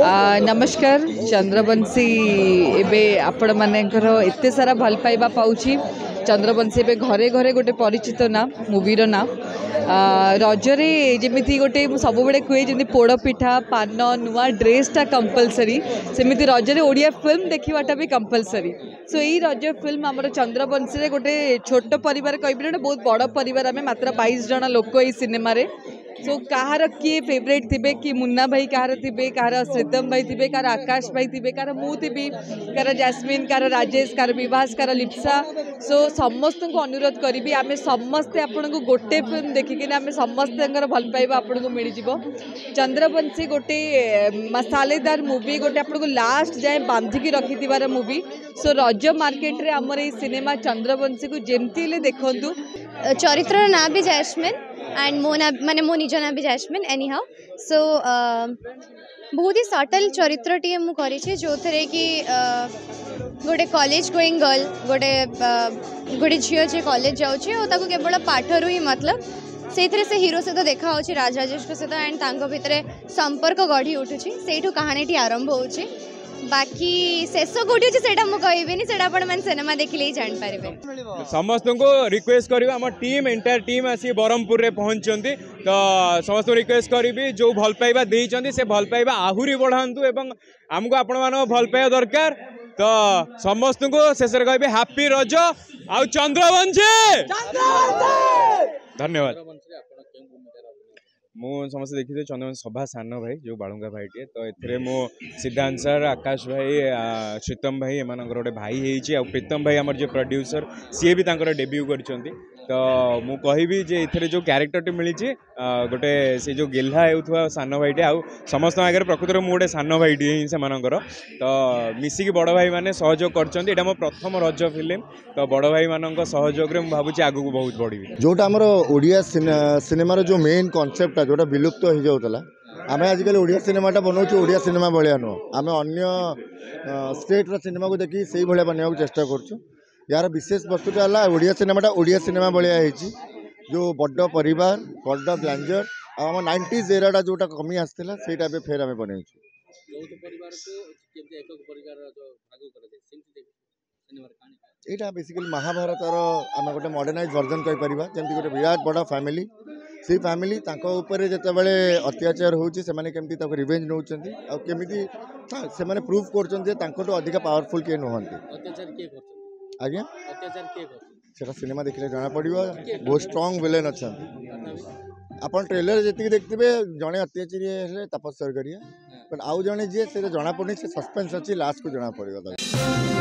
नमस्कार चंद्रवंशी एबे आपण मानकर एते सारा भल पाइबा पाउची। चंद्रवंशी एबे घरे घरे गोटे परिचित ना मूवीर ना रजरे जमी गोटे सब बड़े कहे जमी पोड़ पिठा पान नुआ ड्रेसटा कंपलसरी सेमती रजरे ओडिया फिल्म देखाटा भी कंपलसरी। सो यही रज फिल्म आमर चंद्रवंशी गोटे छोट परिवार कह बहुत बड़ परिवार आम मात्र 22 जन लोक ये सिनेमा। सो कहार किए फेवरेट थे कि मुन्ना भाई कहार थे कहार श्रीतम भाई थे कहार आकाश भाई थे कहार मु थी कहार जैस्मिन कहार राजेश कहार विभास कहार लिप्सा। सो समस्त को अनुरोध करी आम समस्ते आपन को गोटे फिल्म देखिक आम समस्त भल पाइबा आपन को मिल जाव। चंद्रवंशी गोटे मसालेदार मूवी गोटे आपन को लास्ट जाए बांधिकी रखि मूवी। सो रज मार्केट रे आमर ये सिनेमा चंद्रवंशी को जमती देखु। चरित्र ना भी जैस्मिन एंड मो ना माने मो निज ना भी जैस्मिन एनी हाउ। सो बहुत ही सटल चरित्र टी मु करी जो थे कि गोटे कॉलेज गोइंग गर्ल गोटे झील जी कॉलेज जाऊँ केवल पाठर ही मतलब से हीरो सहित देखा हो राज राजेश सहित एंड भितर संपर्क गढ़ी उठुची से कहानी टी आरंभ हो। बाकी शेष कौटी अच्छे से कहबी से सिनेमा देखिले ही जान पारे। समस्त को रिक्वेस्ट करिबा हम टीम एंटायर टीम आसी बरहमपुर रे पहुंचंती तो समस्त रिक्वेस्ट करी जो भल पाइबा देइचंती से भल पाइबा आहुरी बढ़ांतु एवं हमको आपण मानो भल पाइबा दरकार। तो समस्त को शेष रे कहबे हैप्पी रज आ चंद्रवंशी। धन्यवाद। मु समस्त देखी चंद्रवंशी सभा सान भाई जो बालुंगा भाईटे तो ए मो सिद्धांत सर आकाश भाई श्रीतम भाई एम गोटे भाई है प्रीतम भाई आमर जो प्रोड्यूसर सी भी डेब्यू कर तो मु कहि जे इथरे जो क्यारेक्टर मिली गोटे से जो गेल्हा होता सान भाईटे आउ समस्त आगे प्रकृतर मु गोटे सान भाईटे ही से तो मिसिकी बड़ भाई मैंने सहयोग कर मो प्रथम रज फिल्म तो बड़ भाई मान सहयोग भावुँ आगू बहुत बढ़ी जोटा आमर ओडिया सिनेमार जो मेन कॉन्सेप्ट जोटा विलुप्त हो जाऊला आम आजिकल ओडिया सिनेमाटा बनाऊँ ओडिया सिनेमा भाया नुह आम अन्य स्टेट्र सिनेमा को देखिए से भाया बनवाक चेष्टा करूँ। यार विशेष वस्तुटा है ओडिया सिनेमाटा ओडिया सिनेमा भाया जो बड़ परिवार बड़ ग्लांजर आम 90s एराटा जोटा कमी आसाला से फेर आम बनई यहाँ बेसिकली महाभारतर आम गोटे मॉडर्नाइज वर्जन कहीपर जमी गोटे विराट बड़ा फैमिली से फैमिली ऊपर जितेबाला अत्याचार होती रिवेंज नौ से प्रूफ कर अधिक पावरफुल किए नुहति आज्ञा से सिनेमा देखने जना पड़ बहुत स्ट्रॉन्ग विलेन अच्छा आप ट्रेलर जी देखते जड़े अत्याचारी है तपस्या करिए बट आउ जड़े जी से जना पड़े सस्पेंस अच्छी लास्ट को जना पड़ेगा।